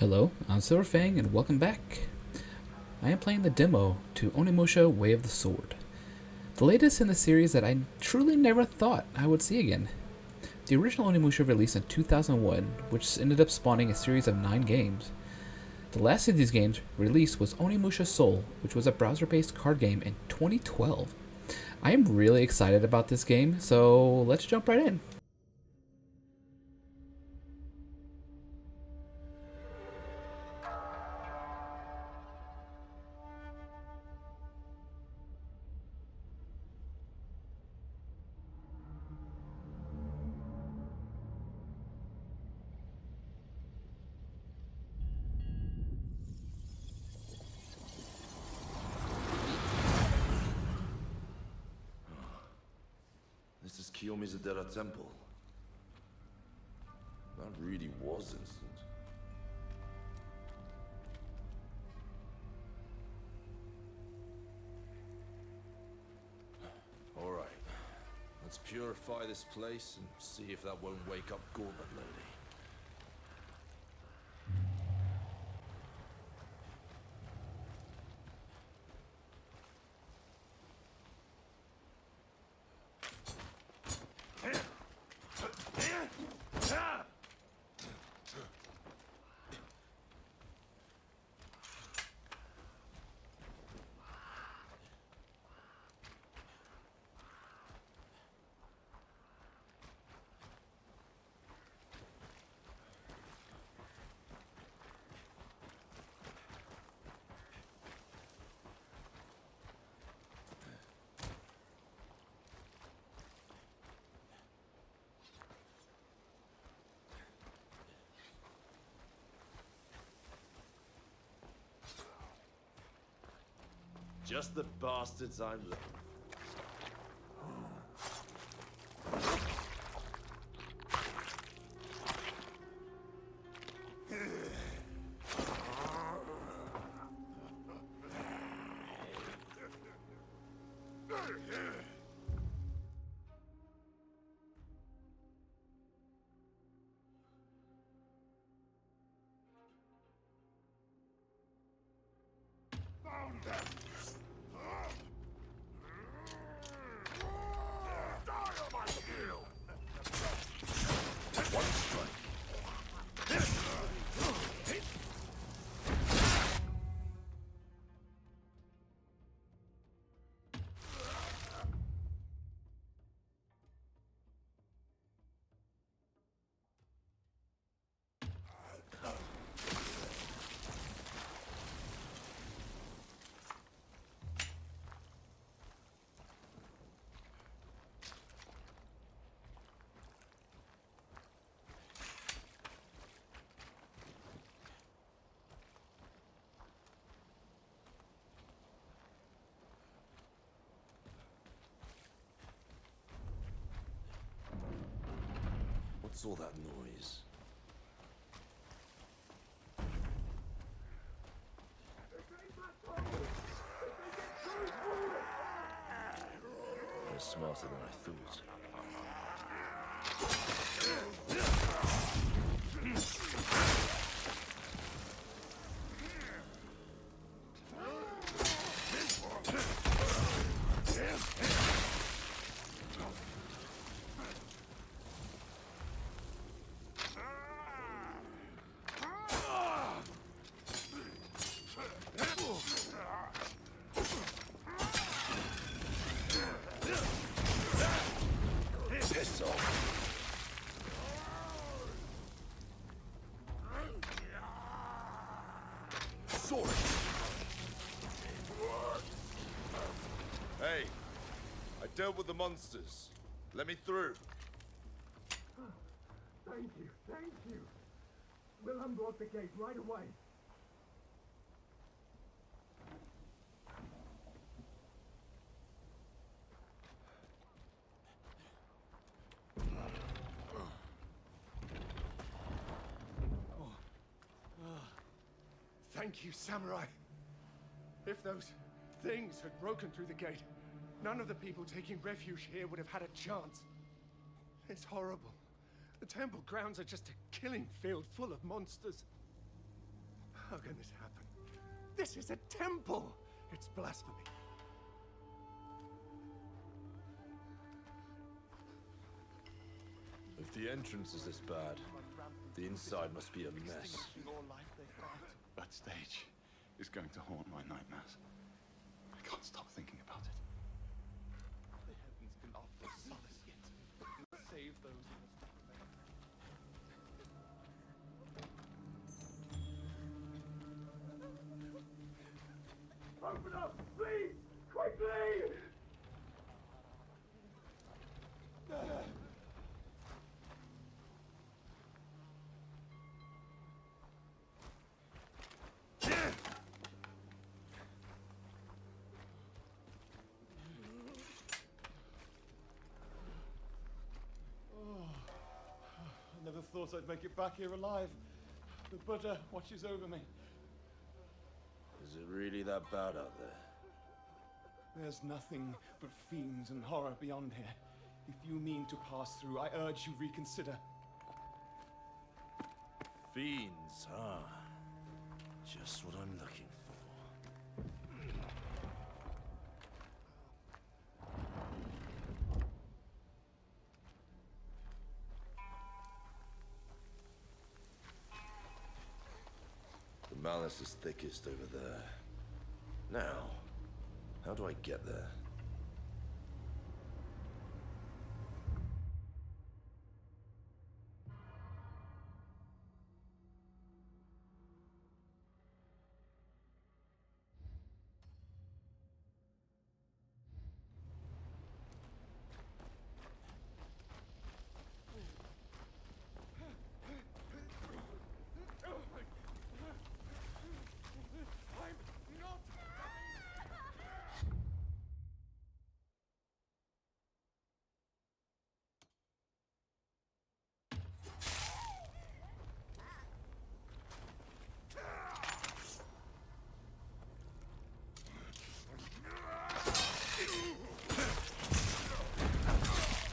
Hello, I'm Silverfang and welcome back. I am playing the demo to Onimusha Way of the Sword, the latest in the series that I truly never thought I would see again. The original Onimusha released in 2001, which ended up spawning a series of 9 games. The last of these games released was Onimusha Soul, which was a browser-based card game in 2012. I am really excited about this game, so let's jump right in. This is Kiyomizadera Temple. That really was instant. Alright, let's purify this place and see if that won't wake up Gorman Lady. Just the bastards I'm looking for. Found them! One strike. What's all that noise? They're smarter than I thought. Piss off. Sorry. Hey, I dealt with the monsters. Let me through. Thank you, thank you. We'll unblock the gate right away. Thank you, Samurai. If those things had broken through the gate, none of the people taking refuge here would have had a chance. It's horrible. The temple grounds are just a killing field full of monsters. How can this happen? This is a temple! It's blasphemy. If the entrance is this bad, the inside must be a mess. That stage is going to haunt my nightmares. I can't stop thinking about it. The heavens can offer solace yet. Save those who must remain. Open up, please! Quickly! I never thought I'd make it back here alive. The Buddha watches over me. Is it really that bad out there? There's nothing but fiends and horror beyond here. If you mean to pass through, I urge you reconsider. Fiends, huh? Just what I'm looking for. The malice is thickest over there. Now, how do I get there? I'm not...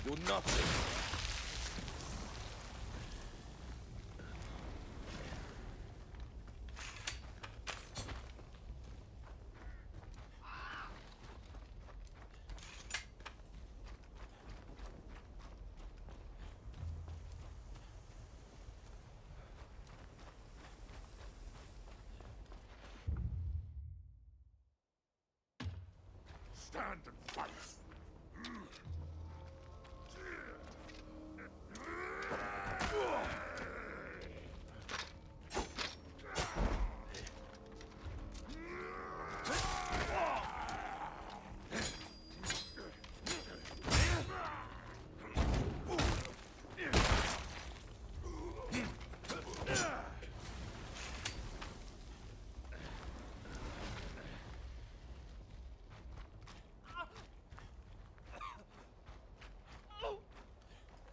You're nothing! Stand and fight!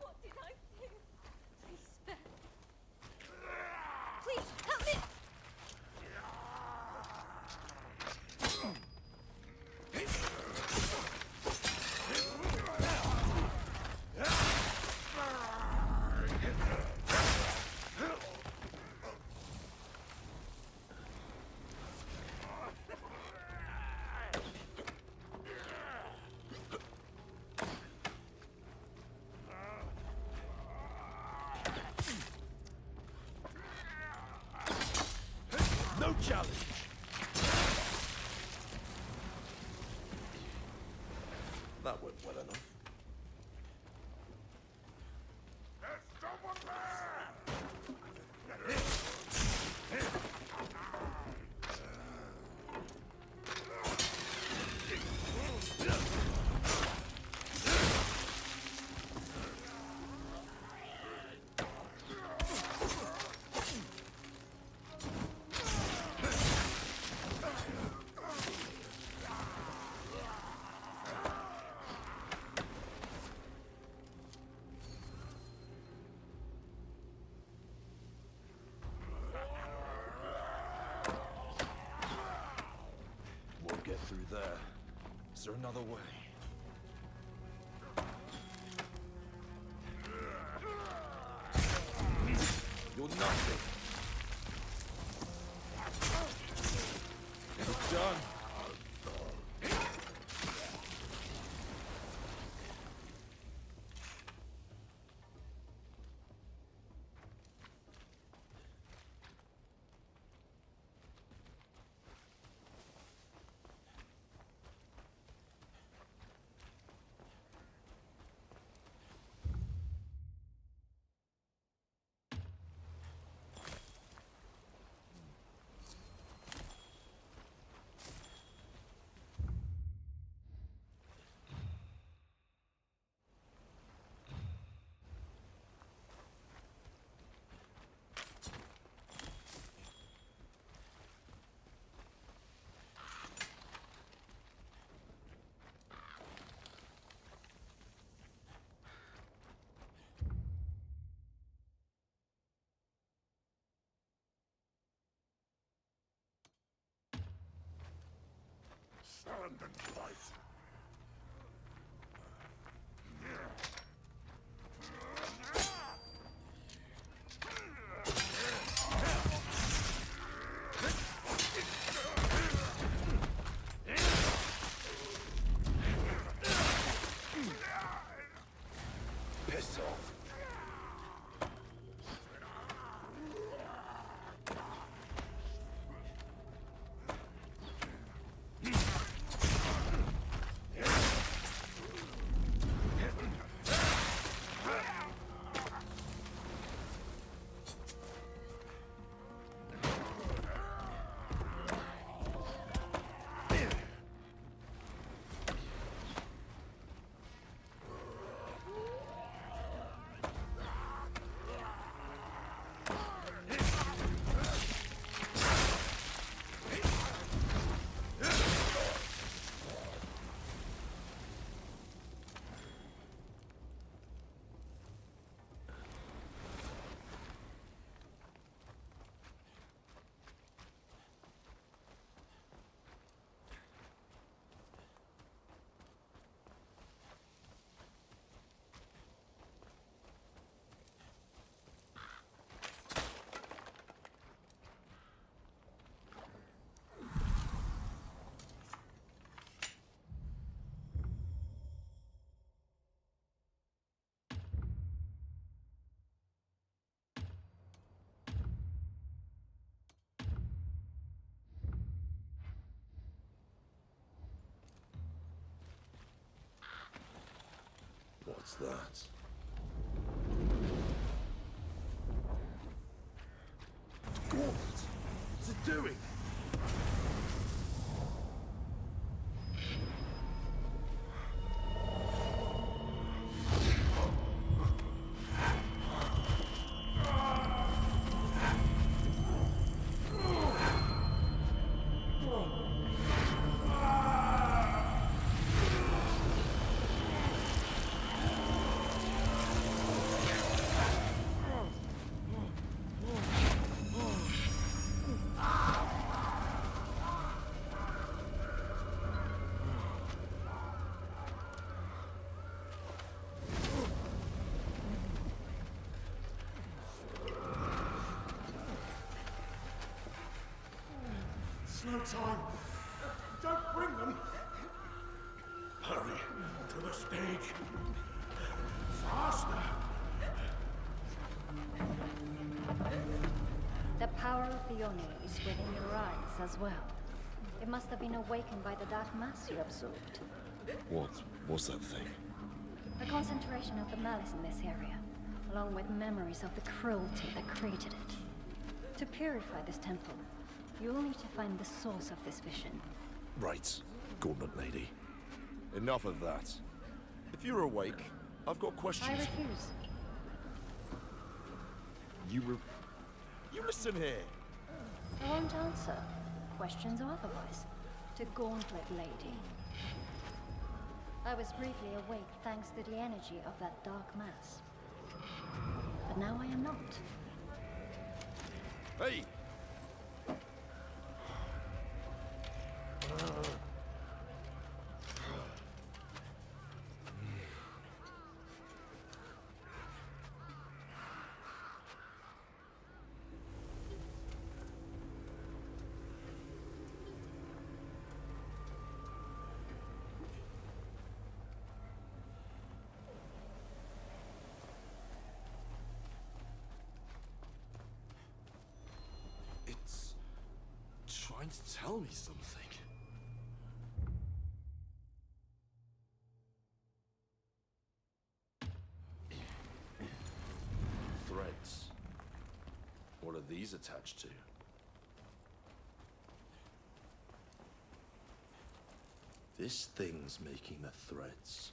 What did I do? Please spare me. Please help me! No challenge! That went well enough. There's someone there! We'll get through there. Is there another way? You're nothing! done. Stand and fight. Piss off. What's that? Gauntlet! What's it doing? No time. Don't bring them. Hurry to the stage. Faster. The power of the Oni is within your eyes as well. It must have been awakened by the dark mass you absorbed. What's that thing? A concentration of the malice in this area, along with memories of the cruelty that created it. To purify this temple, you will need to find the source of this vision. Right, Gauntlet Lady. Enough of that. If you're awake, I've got questions. I refuse. You listen here. I won't answer, questions or otherwise, to Gauntlet Lady. I was briefly awake thanks to the energy of that dark mass. But now I am not. Hey! trying to tell me something. Threads. What are these attached to? This thing's making the threads.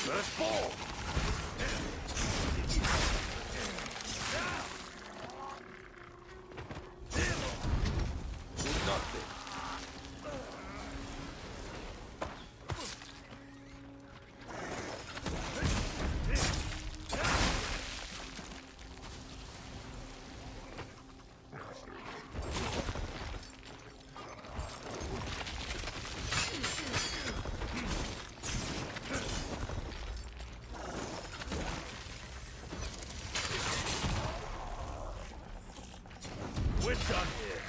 Let's fall! Nothing. We're done here.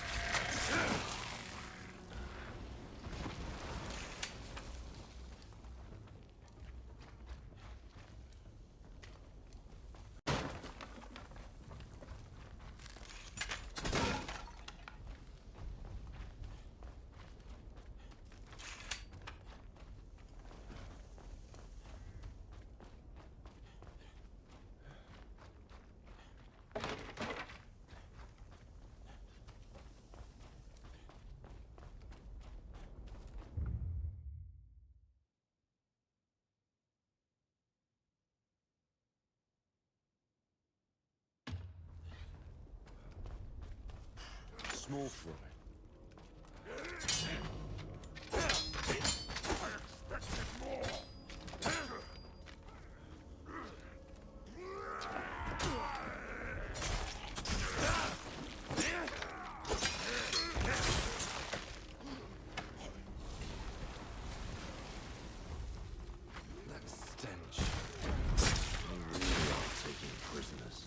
Small fry. That stench. We really are taking prisoners.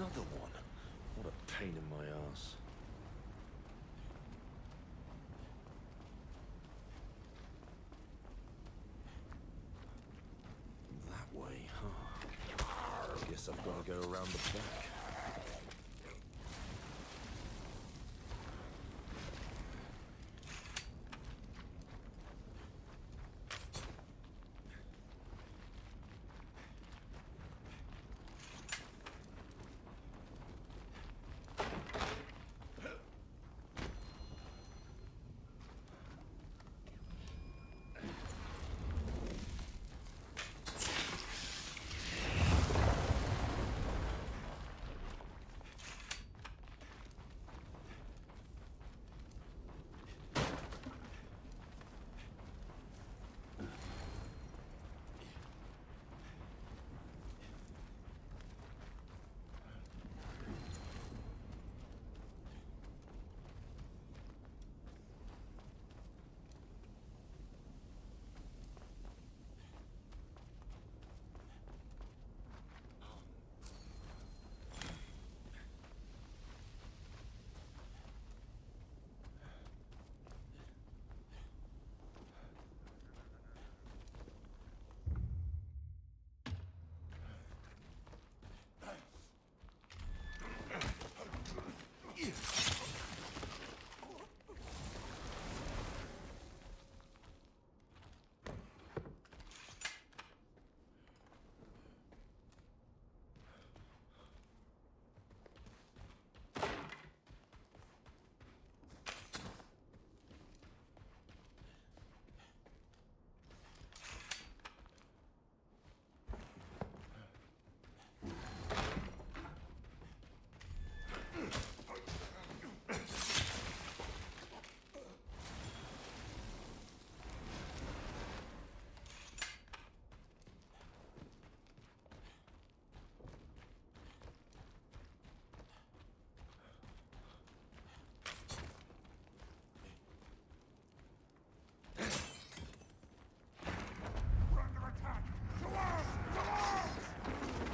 Another one. What a pain in my ass. That way, huh? Guess I've got to go around the back.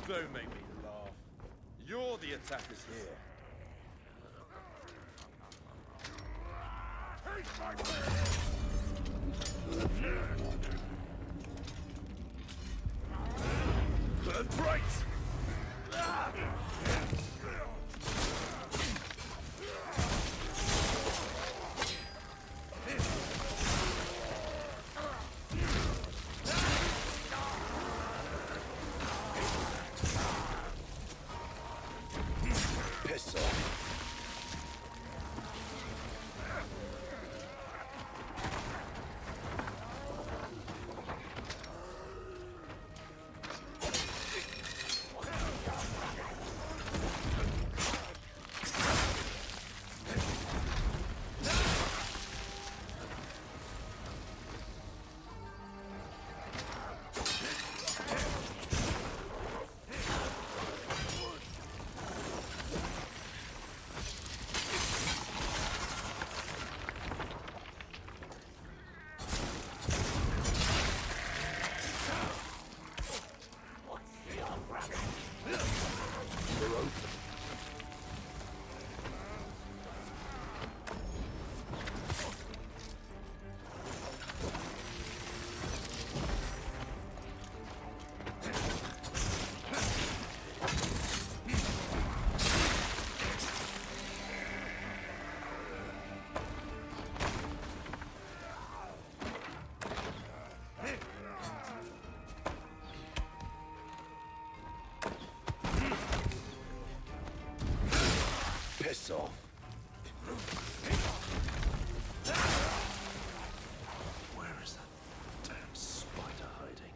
Don't make me laugh. You're the attackers here. Burn bright! Piss off. Piss off. Where is that damn spider hiding?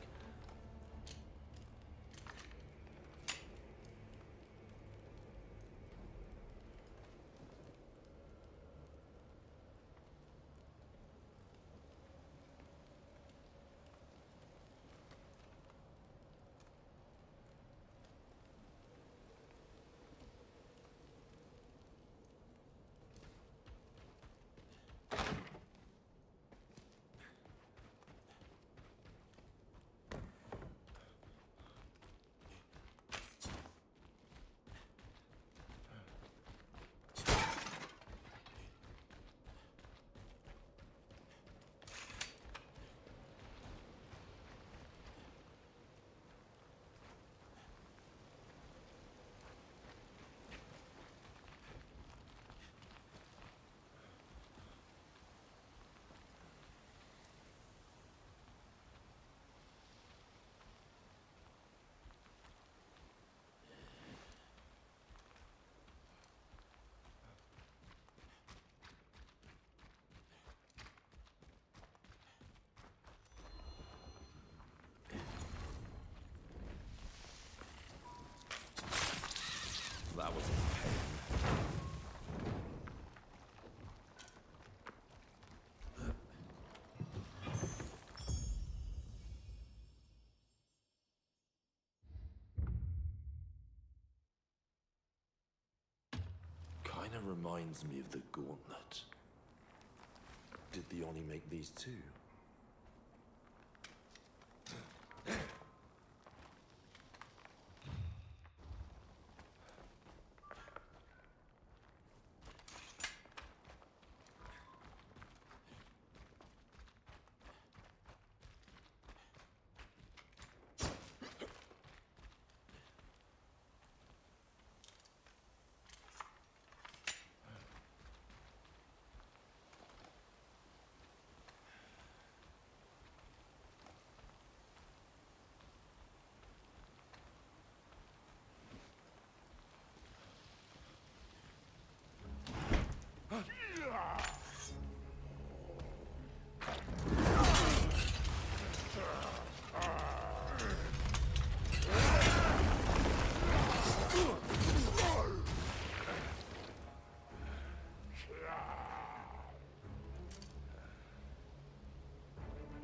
of reminds me of the gauntlet. Did the Oni make these too?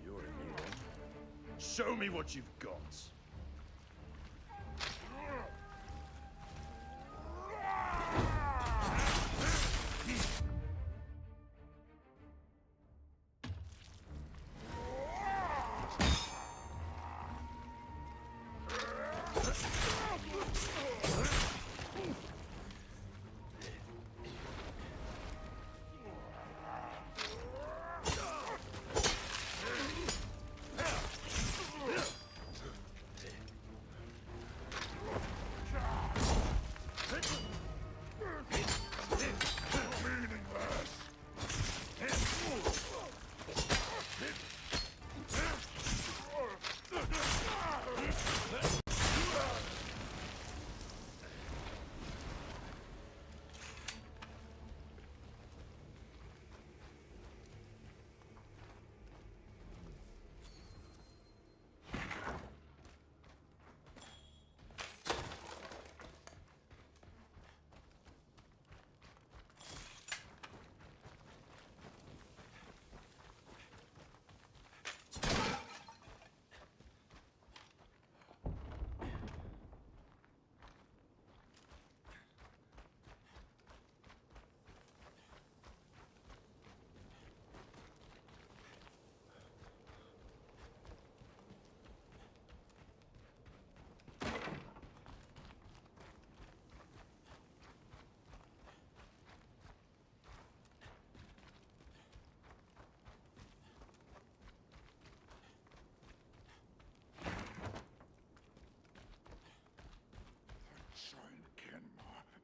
You're a new one. Show me what you've got.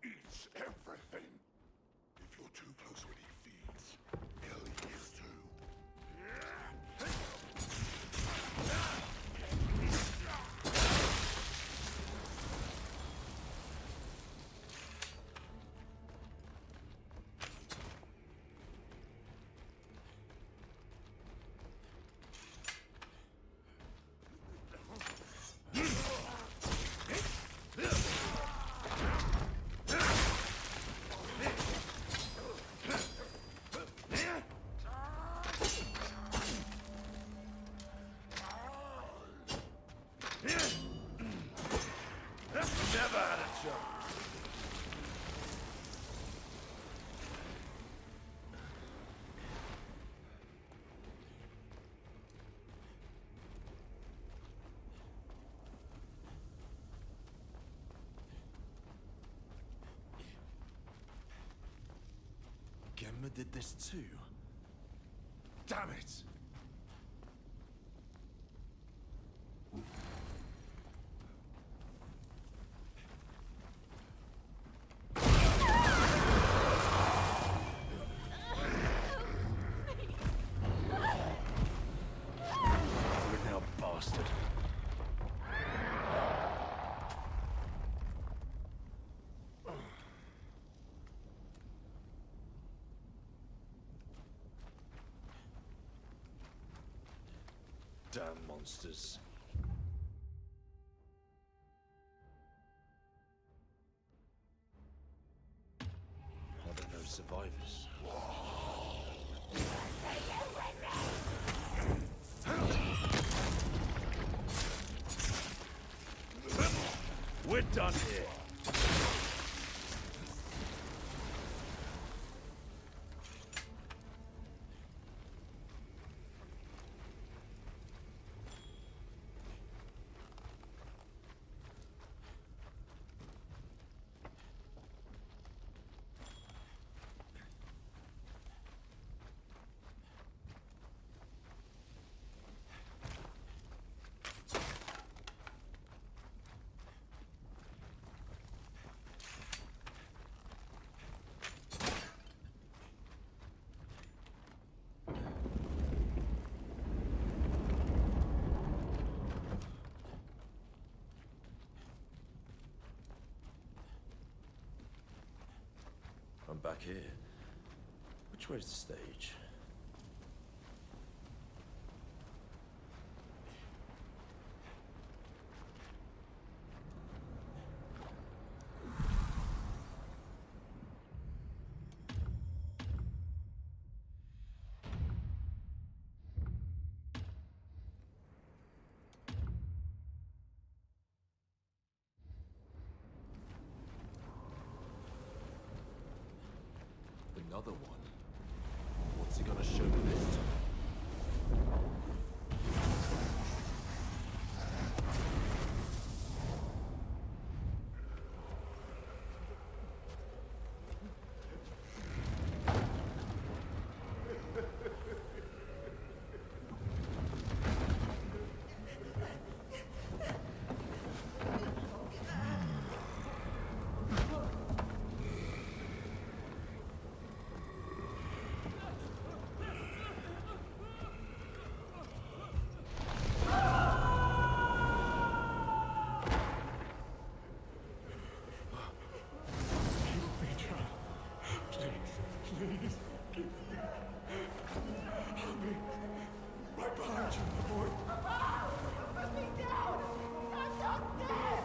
Eats everything. If you're too close when he feeds, he'll eat you too. Never had a chance. Gemma did this too. Damn it! Bastard. Damn monsters. Are there no survivors? We're done here. back here. Which way's the stage? Another one. What's he gonna show me this time? Please, give me. Help me. Right behind you, my boy. Put me down! I'm not dead!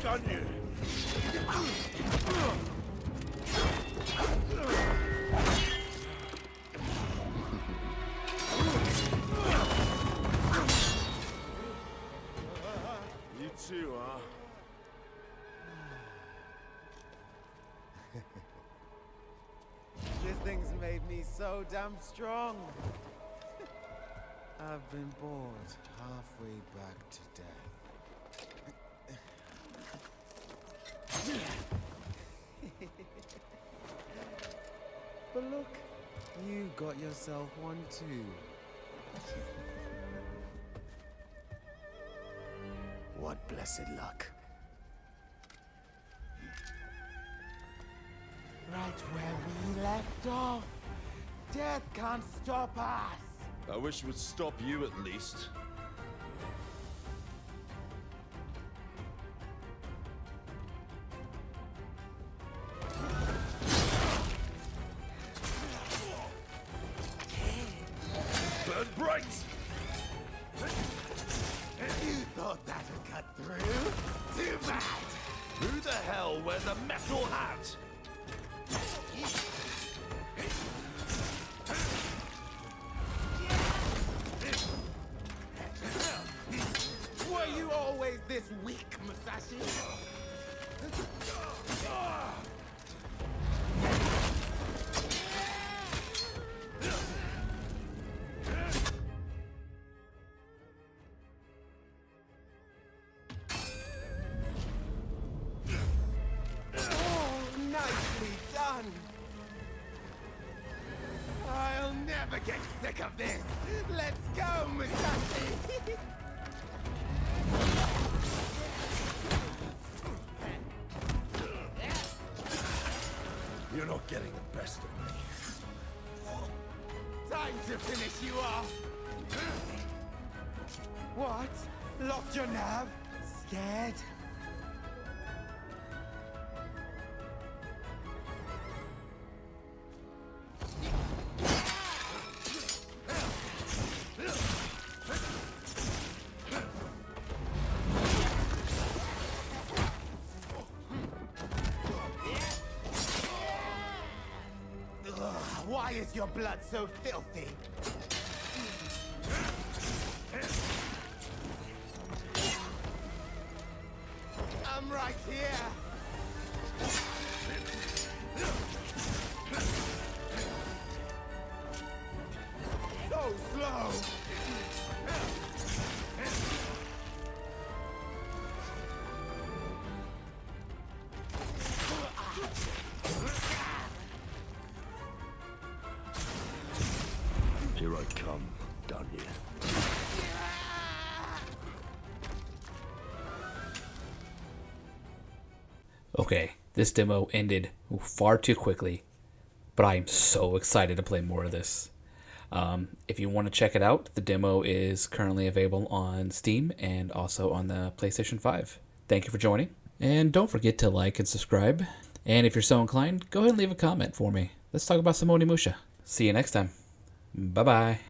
Gun you! You too, huh? This thing's made me so damn strong. I've been bored halfway back to death. But look, you got yourself one too. What blessed luck. Right where we left off. Death can't stop us. I wish it would stop you at least. Burn bright! You thought that'd cut through? Too bad. Who the hell wears a metal hat? Were you always this weak, Musashi? Oh, nicely done. I'll never get sick of this. Let's go, Musashi. You're not getting the best of me. Time to finish you off. What? Lost your nerve? Scared? Why is your blood so filthy? I'm right here. So slow. Here I come, down here. Okay, this demo ended far too quickly, but I am so excited to play more of this. If you want to check it out, the demo is currently available on Steam and also on the PlayStation 5. Thank you for joining, and don't forget to like and subscribe. And if you're so inclined, go ahead and leave a comment for me. Let's talk about some Onimusha. See you next time. Bye-bye.